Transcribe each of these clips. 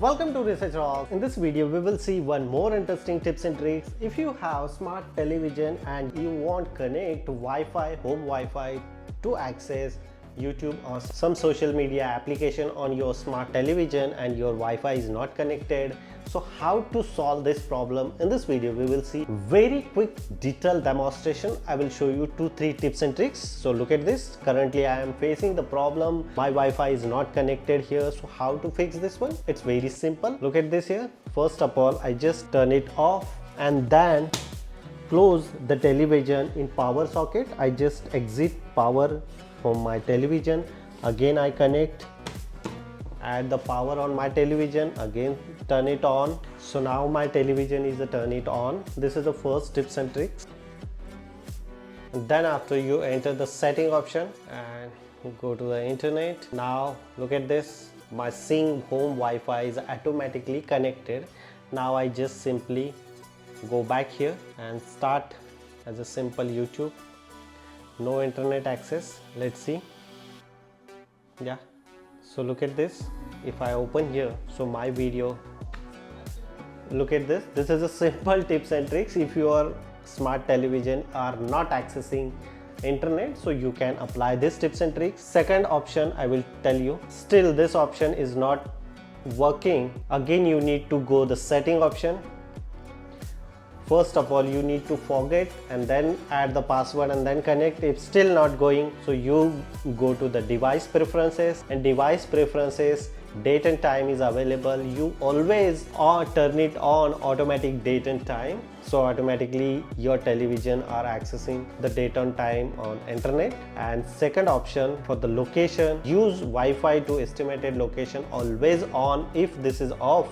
Welcome to Research Rocks. In this video we will see one more interesting tips and tricks. If you have smart television and you want connect to Wi-Fi, home Wi-Fi to access YouTube or some social media application on your smart television and your Wi-Fi is not connected. So how to solve this problem? In this video we will see very quick detailed demonstration. I will show you 2-3 tips and tricks. So look at this. Currently I am facing the problem. My Wi-Fi is not connected here. So how to fix this one? It's very simple. Look at this here. First of all, I just turn it off and then close the television in power socket. I just exit power from my television. Again I connect, add the power on my television, again turn it on. So now my television is a turn it on. This is the first tips and tricks. And then after you enter the setting option and go to the internet. Now look at this, my Sync home Wi-Fi is automatically connected. Now I just simply go back here and start as a simple YouTube. No internet access. Let's see. Yeah, so look at this. If I open here, so my video, look at this. This is a simple tips and tricks. If your smart television are not accessing internet, so you can apply this tips and tricks. Second option I will tell you, still this option is not working. Again you need to go the setting option. First of all, you need to forget and then add the password and then connect. If still not going, so you go to the device preferences, and device preferences, date and time is available. You always turn it on automatic date and time, so automatically your television are accessing the date and time on internet. And second option for the location, use Wi-Fi to estimated location always on. If this is off,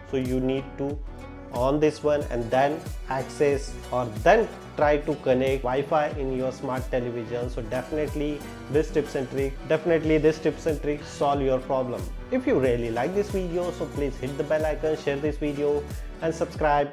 so you need to on this one and then access or then try to connect Wi-Fi in your smart television. So definitely this tips and tricks solve your problem. If you really like this video, so please hit the bell icon, share this video and subscribe.